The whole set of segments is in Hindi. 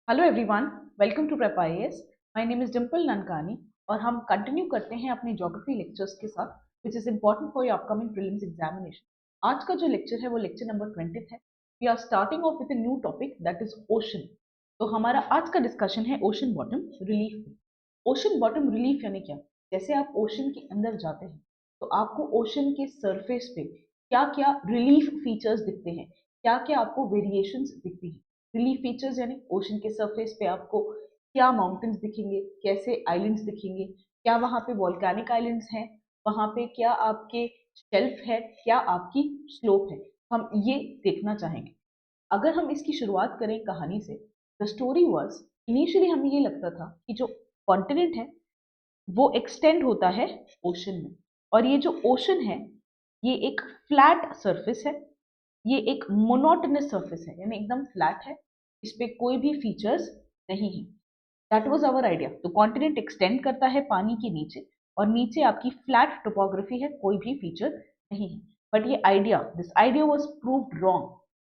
Hello everyone, welcome to prep IAS. My name is Dimple Nankani और हम कंटिन्यू करते हैं अपनी ज्योग्राफी लेक्चर्स के साथ which is important for your upcoming prelims examination. आज का जो लेक्चर है वो लेक्चर नंबर 20 है। We are starting off with a new topic that is ocean. तो हमारा आज का डिस्कशन है ocean bottom relief. Ocean bottom relief यानी क्या? जैसे आप ओशन के अंदर जाते हैं तो आपको ओशन के सरफेस पे क्या क्या रिलीफ फीचर्स दिखते हैं, क्या क्या आपको वेरिएशंस दिखती हैं। रिलीफ फीचर्स यानी ओशन के सरफेस पे आपको क्या माउंटेन्स दिखेंगे, कैसे आइलैंड्स दिखेंगे, क्या वहाँ पे वॉल्केनिक आइलैंड्स हैं, वहाँ पे क्या आपके शेल्फ है, क्या आपकी स्लोप है, हम ये देखना चाहेंगे। अगर हम इसकी शुरुआत करें कहानी से, द स्टोरी वाज, इनिशियली हमें ये लगता था कि जो कॉन्टिनेंट है वो एक्सटेंड होता है ओशन में, और ये जो ओशन है ये एक फ्लैट सरफेस है, ये एक मोनोटोनस सरफेस है, यानी एकदम फ्लैट है, इस पे कोई भी फीचर्स नहीं है। That was our idea. तो कॉन्टिनेंट एक्सटेंड करता है पानी के नीचे और नीचे आपकी फ्लैट टोपोग्राफी है, कोई भी फीचर नहीं है। बट ये idea, this idea was proved wrong,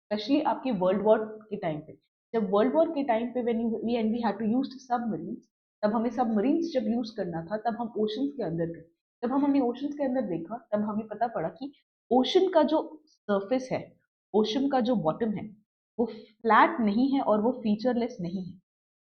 especially आपके वर्ल्ड वॉर के टाइम पे। जब वर्ल्ड वॉर के टाइम पे when we had to use submarines, तब हमें सबमरीन्स जब यूज करना था तब हम ओशंस के अंदर गए। जब हमने ओशंस के अंदर देखा तब हमें पता पड़ा कि ओशन का जो सरफेस है, ओशन का जो बॉटम है वो फ्लैट नहीं है और वो फीचरलेस नहीं है।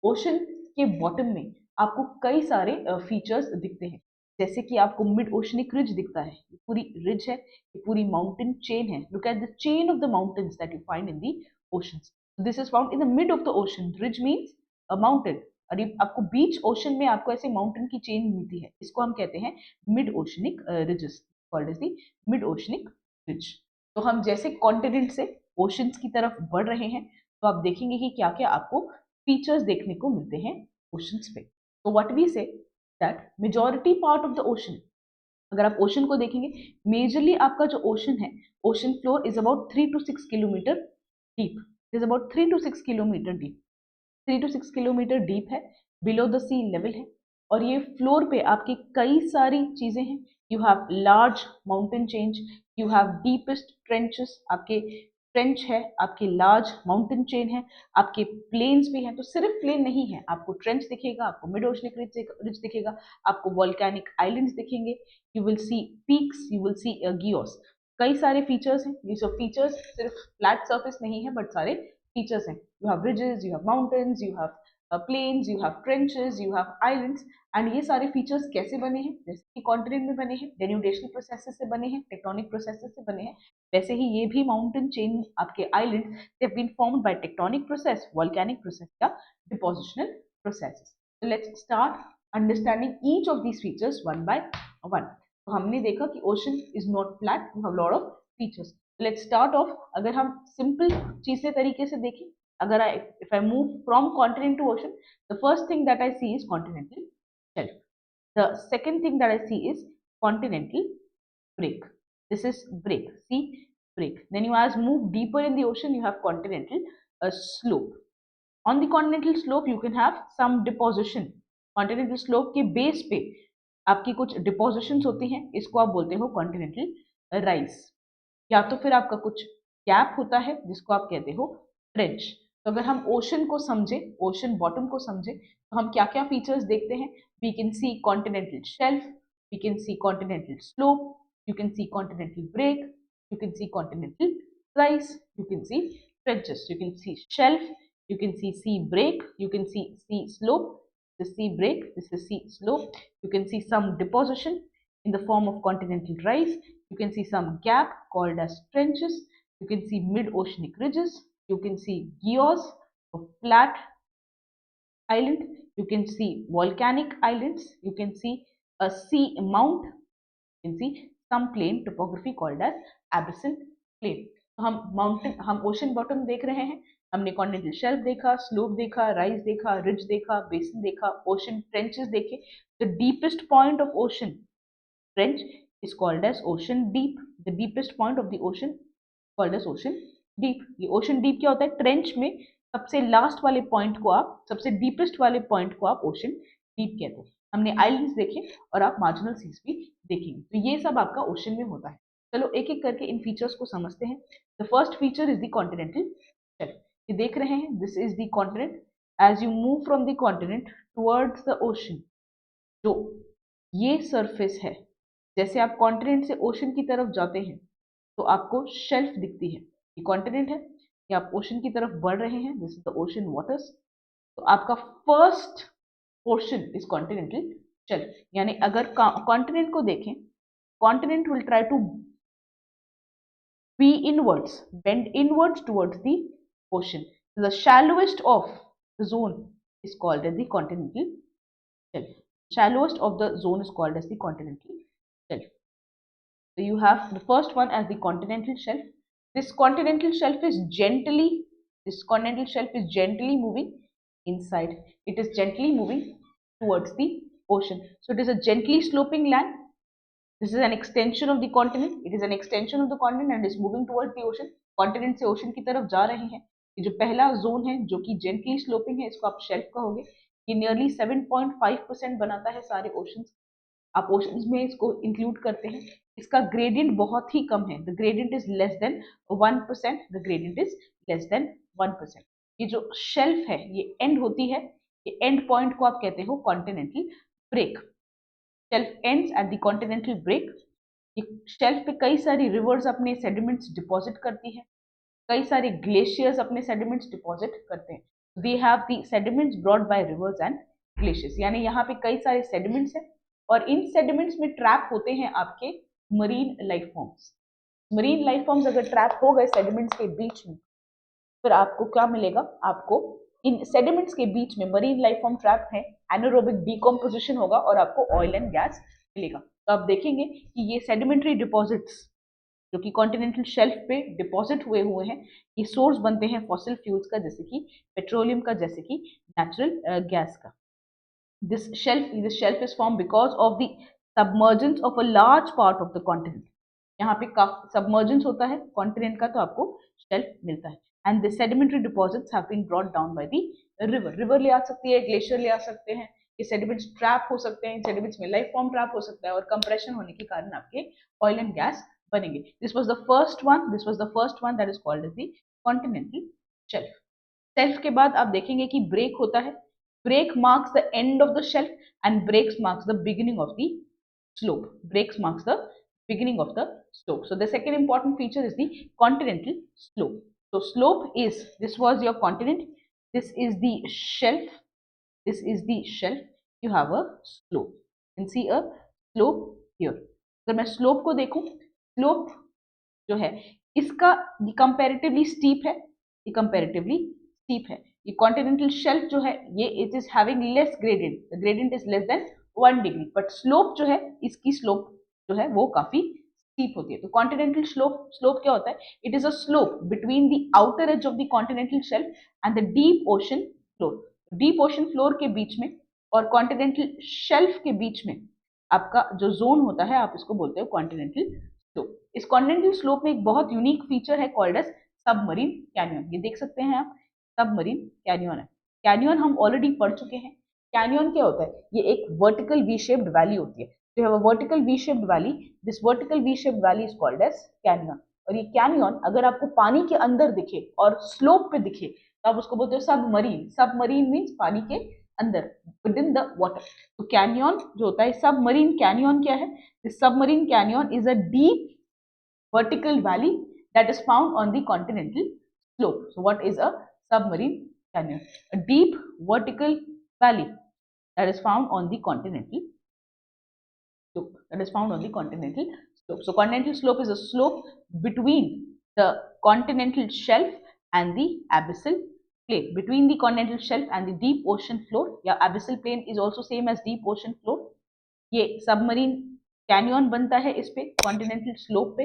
ओशन के बॉटम में आपको कई सारे फीचर्स दिखते हैं, जैसे कि आपको मिड ओशनिक रिज दिखता है, ये पूरी रिज है, ये पूरी माउंटेन चेन है। Look at the chain of the mountains that you find in the oceans. This is found in the mid of the ocean. Ridge means a mountain, और ये आपको बीच ओशन में आपको ऐसे माउंटेन की चेन मिलती है, इसको हम कहते हैं mid oceanic ridges, called as the mid oceanic ridge. तो हम जैसे कॉन्टिनेंट से ओशंस की तरफ बढ़ रहे हैं तो आप देखेंगे कि क्या क्या आपको फीचर्स देखने को मिलते हैं ओशंस पे। तो what we say that majority part of the ocean, अगर आप ओशन को देखेंगे, मेजरली आपका जो ओशन है, ocean floor is about 3 to 6 kilometre deep, is about 3 to 6 kilometre deep, 3 to 6 kilometre deep है, बिलो द सी लेवल है। और ये फ्लोर पे आपकी कई सारी चीजें हैं। You have large mountain change, you have deepest trenches, आपके ट्रेंच है, आपकी लार्ज माउंटेन चेन है, आपके प्लेन्स भी हैं। तो सिर्फ प्लेन नहीं है, आपको ट्रेंच दिखेगा, आपको मिड ओशनिक रिज दिखेगा, आपको वॉल्केनिक आइलैंड्स दिखेंगे, you will see peaks, you will see guyots. कई सारे फीचर्स हैं। ये सब फीचर्स सिर्फ फ्लैट सरफेस नहीं है बट सारे फीचर्स हैं। You have ridges, you have mountains, you have plains, you have trenches, you have islands। And ये सारे फीचर्स कैसे बने हैं? जैसे कि कॉन्टिनेंट में बने हैं, डेन्यूडेशनल प्रोसेसेस से बने हैं, टेक्टोनिक प्रोसेसेस से बने हैं, वैसे ही ये भी माउंटेन चेन, आपके island, they have been formed by tectonic process, volcanic process या depositional processes. So let's start understanding each of these features one by one। तो हमने देखा कि ocean is not flat, we have lot of features. Let's start off, अगर हम सिंपल चीजें तरीके से देखें, अगर if I move from continent to ocean, the first thing that I see is continental shelf, the second thing that I see is continental break, this is break, see, break. Then you as move deeper in the ocean, you have continental slope. On the continental slope you can have some deposition, continental slope के बेस पे आपकी कुछ डिपोजिशंस होती हैं, इसको आप बोलते हो कॉन्टिनेंटल राइज। या तो फिर आपका कुछ गैप होता है जिसको आप कहते हो ट्रेंच। तो अगर हम ओशन को समझे, ओशन बॉटम को समझे, तो हम क्या क्या फीचर्स देखते हैं? We can see continental shelf, we can see continental slope, you can see continental break, you can see continental rise, you can see trenches, you can see shelf, you can see sea break, you can see sea slope, the sea break, this is sea slope, you can see some deposition in the form of continental rise, you can see some gap called as trenches, you can see mid-oceanic ridges, you can see geos of flat island, you can see volcanic islands, you can see a sea mount, you can see some plain topography called as abyssal plain। तो हम माउंटेन, हम ओशन बॉटम देख रहे हैं, हमने कॉन्टिनेंटल शेल्फ देखा, स्लोप देखा, राइज देखा, रिज देखा, बेसिन देखा, ओशन ट्रेंचेस देखे। The deepest point of ocean trench is called as ocean deep, the deepest point of the ocean called as ocean deep। ये ocean deep क्या होता है? ट्रेंच में सबसे लास्ट वाले पॉइंट को आप, सबसे डीपेस्ट वाले पॉइंट को आप ओशन डीप कहते हैं। हमने आइलैंड्स देखे और आप मार्जिनल सीज भी देखेंगे। तो ये सब आपका ओशन में होता है। चलो एक एक करके इन फीचर्स को समझते हैं। The first feature is the continental shelf. ये देख रहे हैं, this is the continent, as you move from the continent towards the ocean, जो ये सरफेस है, जैसे आप कॉन्टिनेंट से ओशन की तरफ जाते हैं तो आपको शेल्फ दिखती है। ये कॉन्टिनेंट है, ये आप ओशन की तरफ बढ़ रहे हैं, this is the ocean waters. तो आपका first portion is continental shelf. यानी अगर कॉन्टिनेंट को देखें, continent will try to be inwards, bend inwards towards the ocean. The shallowest of the zone is called as the continental shelf. Shallowest of the zone is called as the continental shelf. So you have the first one as the continental shelf. This continental shelf is gently, moving inside. It is gently moving towards the ocean. So it is a gently sloping land. This is an extension of the continent. It is an extension of the continent and is moving towards the ocean. Continent से ocean की तरफ जा रहे हैं। ये जो पहला जोन है जो कि gently sloping है, इसको आप शेल्फ कहोगे। ये nearly 7.5% बनाता है सारे ओशंस। आप ओशंस में इसको इंक्लूड करते हैं। इसका ग्रेडियंट बहुत ही कम है। The gradient is less than 1%। The gradient is less than 1%। ये जो शेल्फ है ये एंड होती है, ये एंड पॉइंट को आप कहते हो continental break. Shelf ends at the continental break. ये शेल्फ पे कई सारी रिवर्स अपने सेडिमेंट्स डिपॉजिट करती है, कई सारे ग्लेशियर्स अपने सेडिमेंट्स डिपॉजिट करते हैं। We have the sediments brought by rivers and glaciers. यानी यहाँ पे कई सारे सेडिमेंट्स हैं और इन सेडिमेंट्स में ट्रैप होते हैं आपके marine life forms. Marine life forms अगर ट्रैप हो गए सेडिमेंट्स के बीच में, फिर आपको क्या मिलेगा? आपको इन सेडिमेंट्स के बीच में मरीन लाइफ फॉर्म ट्रैप है, एनारोबिक डिकम्पोजिशन होगा और आपको ऑयल एंड गैस मिलेगा। तो आप देखेंगे कि ये सेडिमेंट्री डिपॉजिट्स जो कि कॉन्टिनेंटल शेल्फ पे डिपॉजिट हुए हैं, ये सोर्स बनते हैं फॉसिल फ्यूल्स का, जैसे कि पेट्रोलियम का, जैसे कि नेचुरल गैस का। This shelf is form because of the submergence of a large part of the continent. यहाँ पे काफी सबमर्जेंस होता है कॉन्टिनेंट का, तो आपको शेल्फ मिलता है। And the sedimentary deposits have been brought down by the river. River ले आ सकती है, ग्लेशियर ले आ सकते हैं, ये सेडिमेंट्स ट्रैप हो सकते हैं, सेडिमेंट्स में लाइफ फॉर्म ट्रैप हो सकता है और कंप्रेशन होने के कारण आपके ऑयल एंड गैस बनेंगे। This was the first one that is called as the continental shelf. Shelf के बाद आप देखेंगे कि ब्रेक होता है। Break marks the end of the shelf and breaks marks the beginning of the slope. Breaks marks the beginning of the slope. So the second important feature is the continental slope. So slope is, this was your continent, this is the shelf, this is the shelf, you have a slope. You can see a slope here. अगर मैं slope को देखूं, slope जो है इसका ये कंपैरेटिवली स्टीप है, ये कंपैरेटिवली स्टीप है। ये कॉन्टिनेंटल शेल्फ जो है ये it is having less gradient, the gradient is less than 1 degree, but slope जो है इसकी स्लोप जो है वो काफी स्टीप होती है। तो कॉन्टिनेंटल स्लोप क्या होता है? It is a slope between the outer as of the continental shelf and the deep ocean floor. Deep ocean floor के बीच में और कॉन्टिनेंटल शेल्फ के बीच में आपका जो जोन होता है आप इसको बोलते हो कॉन्टिनेंटल स्लोप। इस कॉन्टिनेंटल स्लोप में एक बहुत यूनिक फीचर है कॉल्ड एज सबमरीन कैनियन। ये देख सकते हैं आप, सबमरीन कैनियन है। कैनियन हम ऑलरेडी पढ़ चुके हैं। कैनियन क्या होता है? ये एक वर्टिकल वी शेप्ड वैली होती है। जो है vertical V shaped valley, this vertical V shaped valley is called as canyon. और ये कैनियन अगर आपको पानी के अंदर दिखे और स्लोप पे दिखे तो आप उसको बोलते हो सबमरीन। सबमरीन मीन्स पानी के अंदर, विद इन द वाटर। तो कैनियन जो होता है, सबमरीन कैनियन क्या है? This submarine canyon is a deep vertical valley that is found on the continental slope. So what is a submarine canyon? A deep vertical valley that is found on the continental slope. So continental slope is a slope between the continental shelf and the abyssal plain. Between the continental shelf and the deep ocean floor. Yeah, abyssal plain is also same as deep ocean floor. ये सबमरीन कैनियन बनता है इस पे कॉन्टिनेंटल स्लोप पे।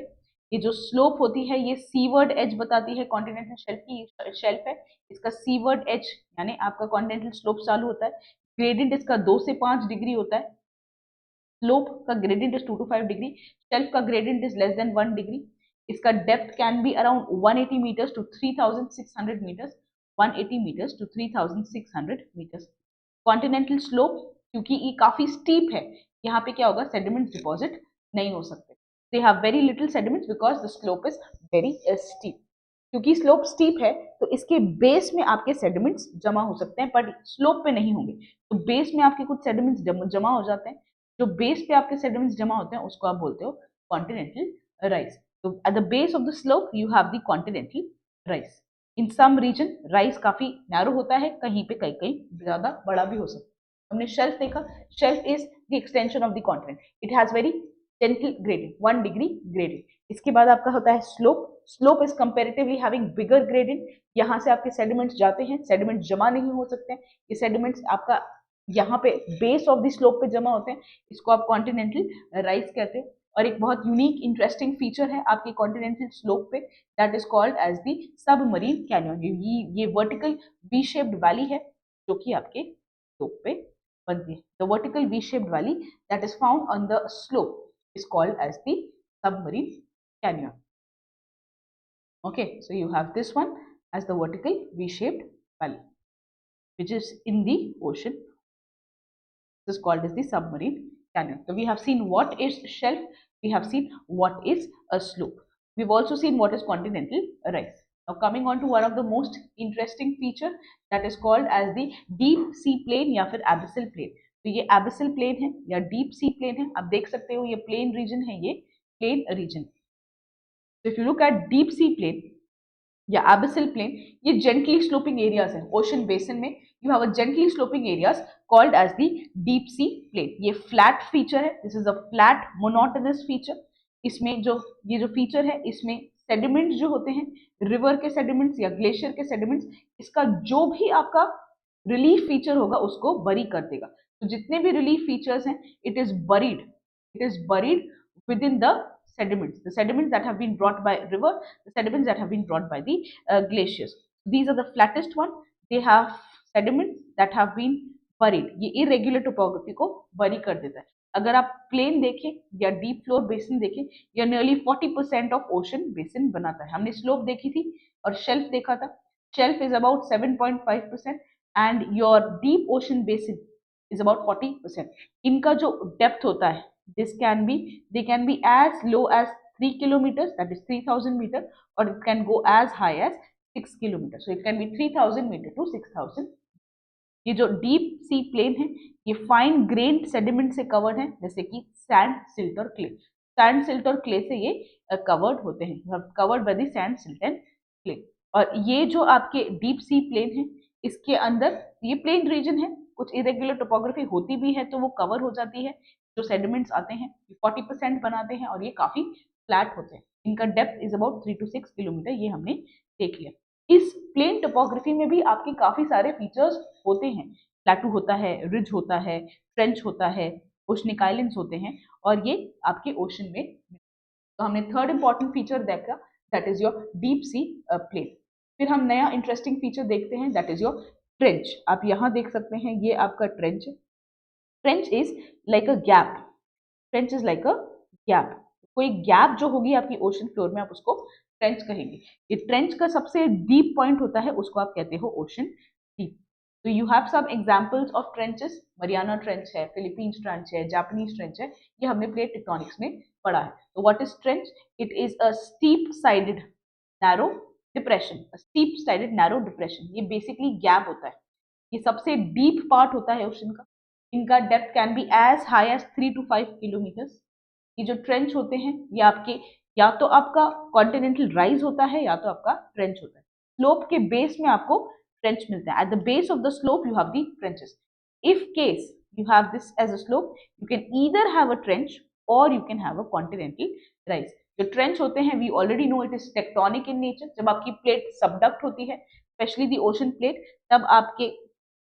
ये जो स्लोप होती है ये सीवर्ड एज बताती है कॉन्टिनेंटल शेल्फ की। शेल्फ है, इसका सीवर्ड एज यानी आपका कॉन्टिनेंटल स्लोप चालू होता है। ग्रेडियंट इसका 2 से 5 डिग्री होता है। स्लोप का gradient is 2 to 5 degree. Shelf का gradient is less than 1 degree. इसका depth can be around 180 metres to 3600 metres. 180 metres to 3600 metres. Continental slope क्योंकि ये काफी स्टीप है, यहाँ पे क्या होगा? सेडिमेंट्स डिपॉजिट नहीं हो सकते। They have very little sediments because the slope is very steep. क्योंकि स्लोप स्टीप है तो इसके बेस में आपके सेडिमेंट्स जमा हो सकते हैं, बट स्लोप पे नहीं होंगे। तो बेस में आपके कुछ सेडिमेंट्स जमा हो जाते हैं। जो बेस पे आपके सेडिमेंट्स जमा होते हैं उसको आप बोलते हो कॉन्टिनेंटल राइज। तो at the base of the slope you have the continental rise. In some region rise काफी नैरो होता है, कहीं पे कहीं कहीं ज्यादा बड़ा भी हो सकता है। हमने शेल्फ देखा, shelf is the extension of the continent, it has very gentle gradient, 1 degree gradient. इसके बाद आपका होता है slope, slope is comparatively having bigger gradient. यहाँ से आपके सेडिमेंट्स जाते हैं, सेडिमेंट्स जमा नहीं हो सकते हैं, ये सेडिमेंट्स आपका यहाँ पे बेस ऑफ द स्लोप पे जमा होते हैं, इसको आप कॉन्टिनेंटल राइज कहते हैं। और एक बहुत यूनिक इंटरेस्टिंग फीचर है आपके कॉन्टिनेंटल स्लोप पे, that is called as the submarine canyon. ये वर्टिकल वी शेप्ड वैली है जो कि आपके स्लोप पे बनती है। The vertical V shaped valley that is found on the slope is called as the submarine canyon. Okay, so you have this one as the vertical V-shaped valley, which is in the ocean. This is called as the submarine canyon. So we have seen what is shelf, we have seen what is a slope. We've also seen what is continental rise. Now coming on to one of the most interesting feature that is called as the deep sea plain या फिर abyssal plain. तो ये एबिसल प्लेन है या डीप सी प्लेन है, आप देख सकते हो ये प्लेन रीजन है, ये plain region. If you look at deep sea plain या एबिसल प्लेन, ये जेंटली स्लोपिंग एरियाज है। ओशन बेसिन में you have a gently sloping areas called as the deep sea plain. ये फ्लैट फीचर है, this is a flat monotonous feature. इसमें जो ये जो फीचर है, इसमें सेडिमेंट्स जो होते हैं, रिवर के सेडिमेंट्स या ग्लेशियर के सेडिमेंट्स, इसका जो भी आपका रिलीफ फीचर होगा उसको बरी कर देगा। तो जितने भी रिलीफ फीचर्स हैं, it is buried with in the sediments, the sediments that have been brought by river, the sediments that have been brought by the glaciers. These are the flattest one, they have sediments that have been buried. ये irregular topography को bury कर देता है। अगर आप प्लेन देखें या डीप फ्लोर बेसिन देखें, या नियरली 40% ऑफ ओशन बेसिन बनाता है। हमने स्लोप देखी थी और शेल्फ देखा था। Shelf is about 7.5% and your deep ocean basin is about 40%. इनका जो डेप्थ होता है, they can be as low as 3 kilometers, that is 3000 meter, or it can go as high as 6 kilometers. So it can be 3000 meter to 6000. ये जो डीप सी प्लेन है, ये फाइन ग्रेन्ड सेडिमेंट से कवर्ड है, जैसे कि सैंड, सिल्ट और क्ले। सैंड, सिल्ट और क्ले से ये कवर्ड होते हैं, covered by the sand, silt and clay. और ये जो आपके डीप सी प्लेन है, इसके अंदर ये प्लेन रीजन है, कुछ इरेगुलर टोपोग्राफी होती भी है तो वो कवर हो जाती है। जो सेडिमेंट्स आते हैं 40% बनाते हैं और ये काफी फ्लैट होते हैं। इनका depth is about 3 to 6 kilometre, ये हमने देख लिया। इस प्लेन टोपोग्राफी में भी आपके काफी सारे फीचर्स होते हैं, प्लेटू होता है, रिज होता है, ट्रेंच होता है, ओशनिक आइलैंड्स होते हैं, और ये आपके ओशन में। तो हमने थर्ड इंपॉर्टेंट फीचर देखा, that is your deep sea plain. फिर हम नया इंटरेस्टिंग फीचर देखते हैं, दैट इज योर ट्रेंच। आप यहाँ देख सकते हैं, ये आपका ट्रेंच है। Trench is like a gap, trench is like a gap. कोई गैप जो होगी आपकी ओशन फ्लोर में, आप उसको ट्रेंच कहेंगे। ये ट्रेंच का सबसे डीप पॉइंट होता है, उसको आप कहते हो ओशन डीप। तो you have some examples of trenches, Mariana trench है, फिलीपींस ट्रेंच है, जापानीज ट्रेंच है, ये हमने प्लेट टेक्टोनिक्स में पढ़ा है। तो what is trench? It is a steep sided narrow depression, steep sided narrow depression. ये बेसिकली गैप होता है, ये सबसे डीप पार्ट होता है ओशन का। इनका depth can be as high as 3 to 5 kilometers. ये जो ट्रेंच होते हैं, ये आपके या तो आपका कॉन्टिनेंटल राइज होता है या तो आपका ट्रेंच होता है। स्लोप के बेस में आपको ट्रेंच मिलता है। Eight the base of the slope you have the trenches. If case you have this as a slope, you can either have a trench or you can have a continental rise. जो ट्रेंच होते हैं, we already know it is tectonic in nature. जब आपकी प्लेट सबडक्ट होती है, स्पेशली दी ओशन प्लेट, तब आपके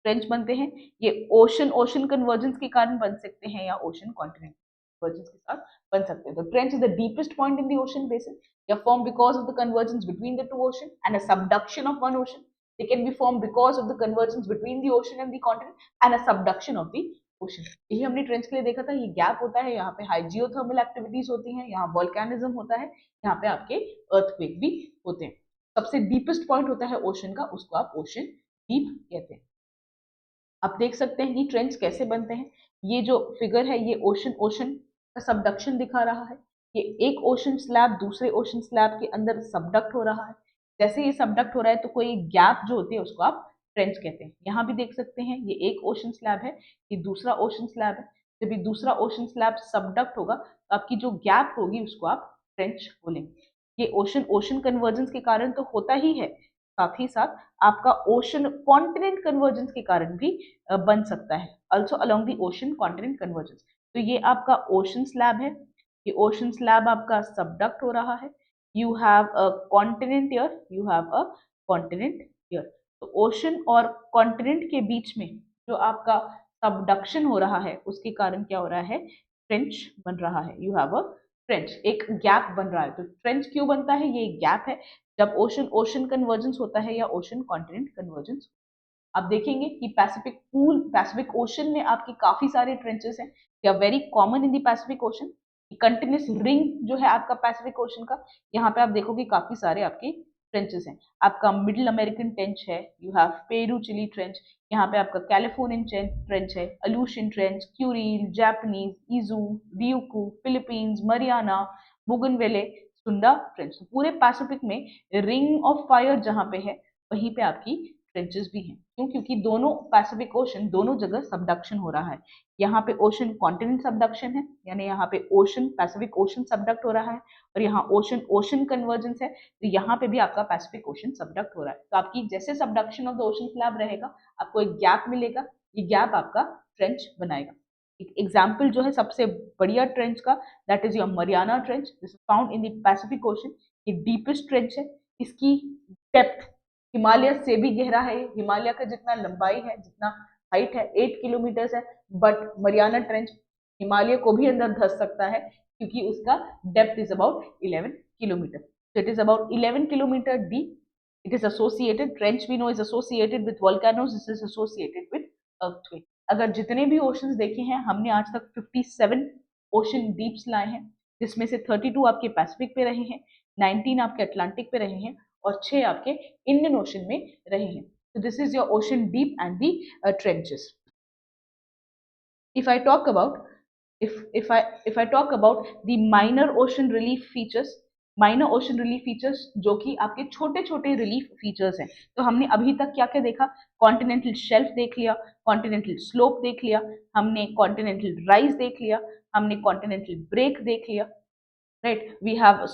ट्रेंच बनते हैं। ये ओशन कन्वर्जेंस के कारण बन सकते हैं या ओशन कॉन्टिनेंट कन्वर्जेंस के साथ बन सकते हैं। तो trench is the deepest point in the ocean basin. They are formed because of the convergence between the two oceans and a subduction of one ocean. They can be formed because of the convergence between the ocean and the continent and a subduction of the ocean. यही हमने ट्रेंच के लिए देखा था। ये गैप होता है, यहाँ पे हाई जियोथर्मल एक्टिविटीज होती हैं, यहाँ वोल्केनिज्म होता है, यहाँ पे आपके अर्थक्वेक भी होते हैं। सबसे डीपेस्ट पॉइंट होता है ओशन का, उसको आप ओशन डीप कहते हैं। आप देख सकते हैं कि ट्रेंच कैसे बनते हैं। ये जो फिगर है, ये ओशन का सबडक्शन दिखा रहा है। ये एक ओशन स्लैब दूसरे ओशन स्लैब के अंदर सबडक्ट हो रहा है। जैसे ये सबडक्ट हो रहा है तो कोई गैप जो होती है उसको आप ट्रेंच कहते हैं। यहाँ भी देख सकते हैं ये एक ओशन स्लैब है, ये दूसरा ओशन स्लैब है। जब ये दूसरा ओशन स्लैब सबडक्ट होगा तो आपकी जो गैप होगी उसको आप ट्रेंच बोलेंगे। ये ओशन ओशन कन्वर्जेंस के कारण तो होता ही है, साथ ही साथ आपका ओशन कॉन्टिनेंट कन्वर्जेंस के कारण भी बन सकता है, also along the ocean continent convergence. तो ये आपका ओशन स्लैब है, ये ओशन स्लैब आपका सबडक्ट हो रहा है। You have a continent here, you have a continent here. तो ओशन और कॉन्टिनेंट के बीच में जो आपका सबडक्शन हो रहा है उसके कारण क्या हो रहा है, ट्रेंच बन रहा है। यू हैव अ ट्रेंच, एक गैप बन रहा है। तो ट्रेंच क्यों बनता है, ये एक गैप है जब ओशन ओशन कन्वर्जेंस होता है या ओशन कॉन्टिनेंट कन्वर्जेंस। आप देखेंगे कि पैसिफिक पूल, पैसिफिक ओशन में आपके काफी सारे ट्रेंचेस हैं, they are very common in the Pacific Ocean. Continuous ring जो है आपका पैसिफिक ओशन का, यहाँ पे आप देखोगे काफी सारे आपके ट्रेंचेस हैं। आपका मिडिल अमेरिकन ट्रेंच है, you have Peru Chile trench, यहाँ पे आपका कैलिफोर्नियन ट्रेंच है, Aleutian trench, Kuril, Japanese, Izu, Ryukyu, Philippines, Mariana, Bougainville, Sunda trench. तो पूरे पैसिफिक में रिंग ऑफ फायर जहाँ पे है वहीं पे आपकी ट्रेंचेस भी हैं। क्यों? क्योंकि दोनों पैसिफिक ओशन, दोनों जगह सबडक्शन हो रहा है। यहाँ पे ओशन कॉन्टिनेंट सबडक्शन है, यानी यहाँ पे ओशन पैसिफिक ओशन सबडक्ट हो रहा है, और यहाँ ओशन ओशन कन्वर्जेंस है, तो यहाँ पे भी आपका पैसिफिक ओशन सबडक्ट हो रहा है। तो आपकी जैसे subduction of the ocean slab रहेगा, आपको एक गैप मिलेगा, ये गैप आपका ट्रेंच बनाएगा। एक एग्जाम्पल जो है सबसे बढ़िया ट्रेंच का, that is your Mariana trench, this is found in the Pacific ocean. ये डीपेस्ट ट्रेंच है, इसकी डेप्थ हिमालय से भी गहरा है, हिमालय का जितना लंबाई है, जितना हाइट है 8 किलोमीटर है, बट मरियाना ट्रेंच हिमालय को भी अंदर धस सकता है क्योंकि उसका depth is about 11 kilometre. So it is about 11 kilometer deep. It is associated, trench we know is associated with volcanoes, this is associated with earthquake. अगर जितने भी ओशंस देखे हैं हमने आज तक 57 ओशन डीप्स लाए हैं, जिसमें से 32 आपके पैसिफिक पे रहे हैं, 19 आपके अटलांटिक पे रहे हैं और 6 आपके इंडियन ओशन में रहे हैं। So this is your ocean deep and the trenches. If I talk about if I talk about the minor ocean relief features, minor ocean relief features जो कि आपके छोटे छोटे रिलीफ फीचर्स हैं। तो हमने अभी तक क्या क्या देखा, कॉन्टिनेंटल शेल्फ देख लिया, कॉन्टिनेंटल स्लोप देख लिया, हमने कॉन्टिनेंटल राइज देख लिया, हमने कॉन्टिनेंटल ब्रेक देख लिया, right. We have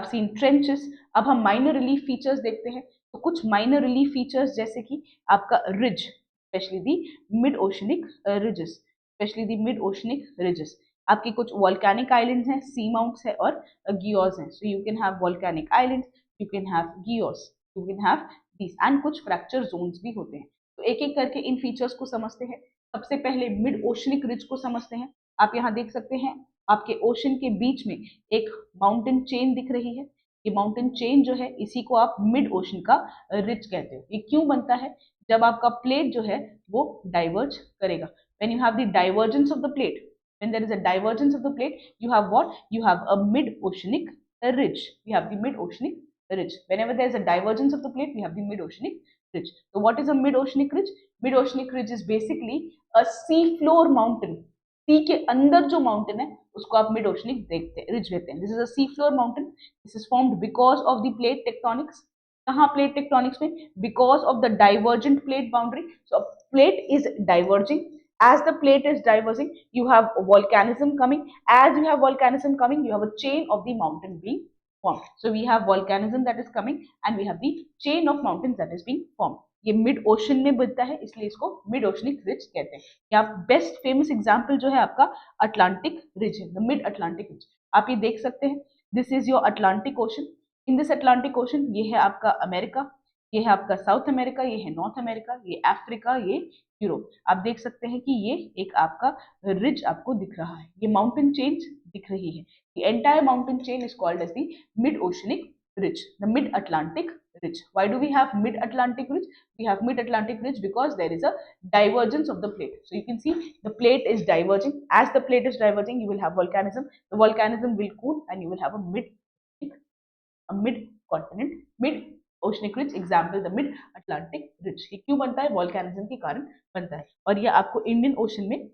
seen trenches. अब हम माइनर रिलीफ फीचर्स देखते हैं। तो कुछ माइनर रिलीफ फीचर्स जैसे कि आपका ridge, specially the mid oceanic ridges, specially the mid oceanic ridges. आपके कुछ वॉल्केनिक आइलैंड्स हैं, सी माउंट्स है और गियोर्स हैं। So you can have volcanic islands, you can have guyots, you can have this, and कुछ फ्रैक्चर जोन्स भी होते हैं। तो एक एक करके इन फीचर्स को समझते हैं। सबसे पहले मिड ओशनिक रिज को समझते हैं। आप यहाँ देख सकते हैं आपके ओशन के बीच में एक माउंटेन चेन दिख रही है। ये माउंटेन चेन जो है इसी को आप मिड ओशन का रिज कहते हो। ये क्यों बनता है, जब आपका प्लेट जो है वो डाइवर्ज करेगा। When you have the divergence of the plate, when there is a divergence of the plate, you have what, you have a mid oceanic ridge, you have the mid oceanic ridge. Whenever there is a divergence of the plate, we have the mid oceanic ridge. So what is a mid oceanic ridge? Mid oceanic ridge is basically a sea floor mountain. सी के अंदर जो माउंटेन है उसको आप मिड ओशनिक देखते हैं, रिज कहते हैं। This is a sea floor mountain, this is formed because of the plate tectonics. कहाँ प्लेट टेक्टोनिक्स में? Because of the divergent plate boundary. So plate is diverging, as the plate is diverging you have volcanism coming, as you have volcanism coming you have a chain of the mountain being formed. So we have volcanism that is coming and we have the chain of mountains that is being formed. ये मिड ओशन में बनता है इसलिए इसको मिड ओशनिक रिज कहते हैं। या बेस्ट फेमस एग्जांपल जो है आपका अटलांटिक रिज है, द मिड अटलांटिक रिज। आप ये देख सकते हैं, this is your Atlantic ocean. In this Atlantic ocean ये है आपका अमेरिका, ये है आपका साउथ अमेरिका, ये है नॉर्थ अमेरिका, ये अफ्रीका, ये यूरोप। आप देख सकते हैं कि ये एक आपका रिज आपको दिख रहा है, ये माउंटेन चेन दिख रही है। The entire mountain chain is called as the mid-oceanic ridge, the mid-Atlantic ridge. Why do we have mid-Atlantic ridge? We have mid-Atlantic ridge because there is a divergence of the plate. So you can see the plate is diverging. As the plate is diverging, you will have volcanism. The volcanism will cool and you will have a mid-continent, mid-oceanic ridge. Example, the mid-Atlantic ridge. ये क्यों बनता है? वॉल्केनिज्म के कारण बनता है। और ये आपको इंडियन ओशन में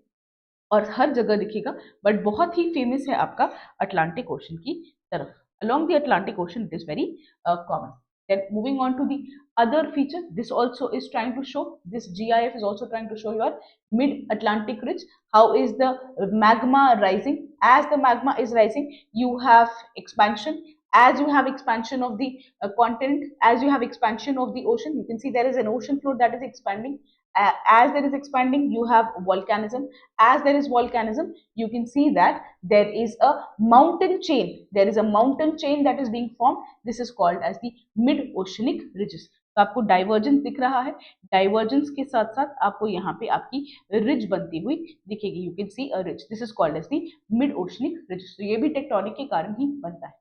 और हर जगह दिखेगा, बट बहुत ही फेमस है आपका अटलांटिक ओशन की तरफ। along the Atlantic Ocean, it is very common. Then moving on to the other feature, this also is trying to show, this GIF is also trying to show your mid-Atlantic ridge. How is the magma rising? As the magma is rising, you have expansion. As you have expansion of the continent, as you have expansion of the ocean, you can see there is an ocean floor that is expanding. As there is expanding, you have volcanism. As there is volcanism, you can see that there is a mountain chain. There is a mountain chain that is being formed. This is called as the mid oceanic ridges. तो आपको डाइवर्जेंस दिख रहा है, डाइवर्जेंस के साथ साथ आपको यहाँ पे आपकी रिज बनती हुई दिखेगी. You can see a ridge. This is called as the mid oceanic ridge. तो ये भी टेक्टोनिक के कारण ही बनता है.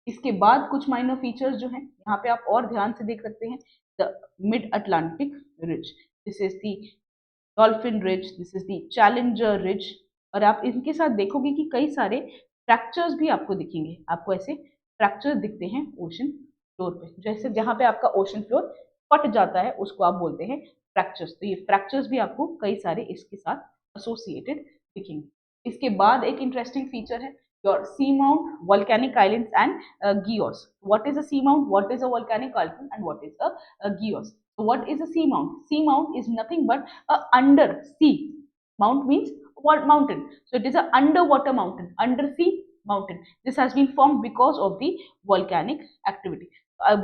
इसके बाद कुछ माइनर फीचर्स जो हैं यहाँ पे आप और ध्यान से देख सकते हैं. The mid Atlantic ridge, this is the dolphin ridge, this is the challenger ridge. और आप इनके साथ देखोगे कि कई सारे फ्रैक्चर्स भी आपको दिखेंगे. आपको ऐसे फ्रैक्चर्स दिखते हैं ओशन फ्लोर पे. जैसे जहाँ पे आपका ओशन फ्लोर फट जाता है उसको आप बोलते हैं फ्रैक्चर्स. तो ये फ्रैक्चर्स भी आपको कई सारे इसके साथ एसोसिएटेड दिखेंगे. इसके बाद एक इंटरेस्टिंग फीचर है your seamount, volcanic islands and geos. What is a seamount? What is a volcanic island? And what is a geos? So what is a seamount? Seamount is nothing but a under sea. Mount means what? Mountain. So it is a underwater mountain, undersea mountain. This has been formed because of the volcanic activity.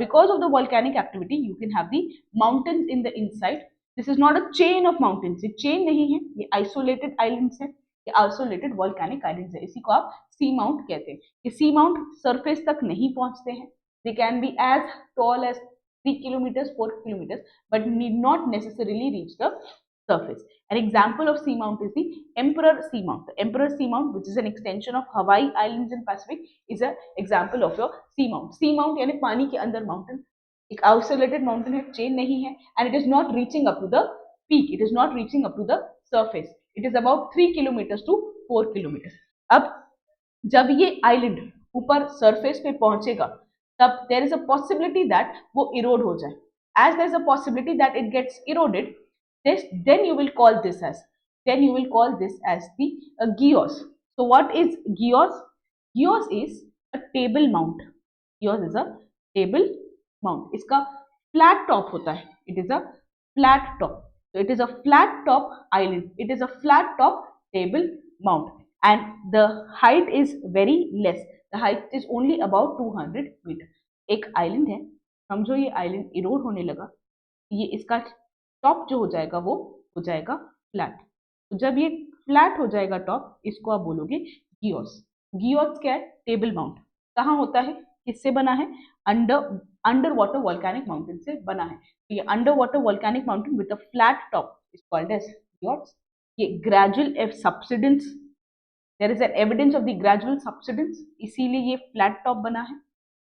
Because of the volcanic activity, you can have the mountains in the inside. This is not a chain of mountains. ये chain नहीं है, ये isolated islands है, आइसोलेटेड वॉल्केनिक आइलैंड्स है. इसी को आप सी माउंट कहते हैं. ये सी माउंट सरफेस तक नहीं पहुंचते हैं. They can be as tall as 3 kilometers, 4 kilometers, but need not necessarily reach the surface. An example of seamount is the Emperor Seamount. The Emperor Seamount, which is an extension of Hawaii Islands in Pacific, is an example of your seamount. Seamount यानी पानी के अंदर mountain. एक आइसोलेटेड माउंटेन है, चेन नहीं है, and it is not reaching up to the peak. It is not reaching up to the surface. It is about 3 kilometers to 4 kilometers. अब जब ये आइलैंड ऊपर सरफेस पे पहुंचेगा तब there is a possibility that वो erode हो जाए. As there is a possibility that it gets eroded, then you will call this as the geos. So what is geos? Geos is a table mount. Geos is a table mount. इसका flat top होता है. It is a flat top. So it is a flat top island. It is a flat top table mount, and the height is very less. The height is only about 200 meter. एक island है, समझो ये island erode होने लगा, ये इसका top जो हो जाएगा वो हो जाएगा flat. तो जब ये flat हो जाएगा top, इसको आप बोलोगे geos. Geos क्या है? Table mount. कहाँ होता है? किससे बना है? अंडर वाटर वॉल्केनिक माउंटेन से बना है. तो ये under water volcanic mountain with a flat top is called as geos. ये gradual subsidence, there is an evidence of the gradual subsidence, इसीलिए ये फ्लैट टॉप बना है.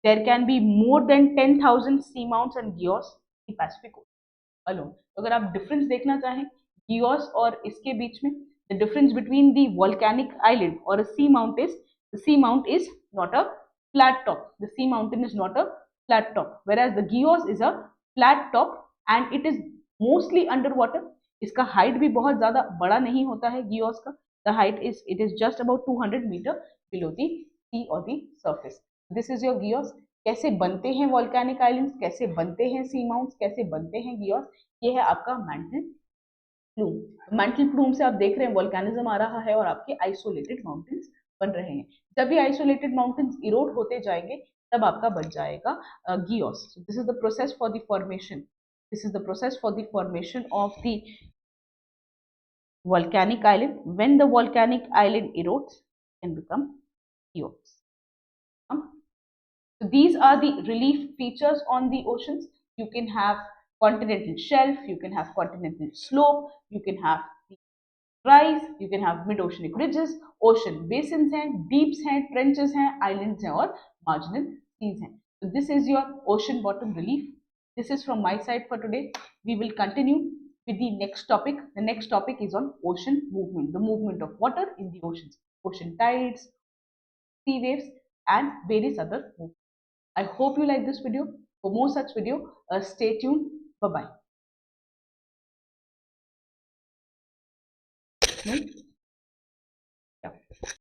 There can be more than 10,000 sea mounts and geos in Pacific Ocean alone. अगर आप डिफरेंस देखना चाहें geos और इसके बीच में, the difference between the volcanic island और seamount is, the seamount is not a flat top. The sea mountain is not a flat top, whereas the geos is a flat top and it is mostly underwater. इसका height भी बहुत ज़्यादा बड़ा नहीं होता है geos का. The height is, it is just about 200 meter below the sea or the surface. This is your geos. कैसे बनते हैं volcanic islands, कैसे बनते हैं sea mounts, कैसे बनते हैं geos, ये है आपका mantle plume. Mantle plume से आप देख रहे हैं volcanism आ रहा है और आपके isolated mountains बन रहे हैं. जब ये आइसोलेटेड माउंटेन्स इरोड होते जाएंगे तब आपका बन जाएगा geos. So this is the process for the formation. This is the process for the formation of the volcanic island. When the volcanic island erodes, it can become geos. So these are the relief features on the oceans. You can have continental shelf, you can have continental slope, you can have rise, you can have mid-oceanic ridges, ocean basins हैं, deeps हैं, trenches हैं, islands हैं और marginal seas हैं. So this is your ocean bottom relief. This is from my side for today. We will continue with the next topic. The next topic is on ocean movement, the movement of water in the oceans, ocean tides, sea waves and various other movements. I hope you like this video. For more such video, stay tuned. Bye-bye.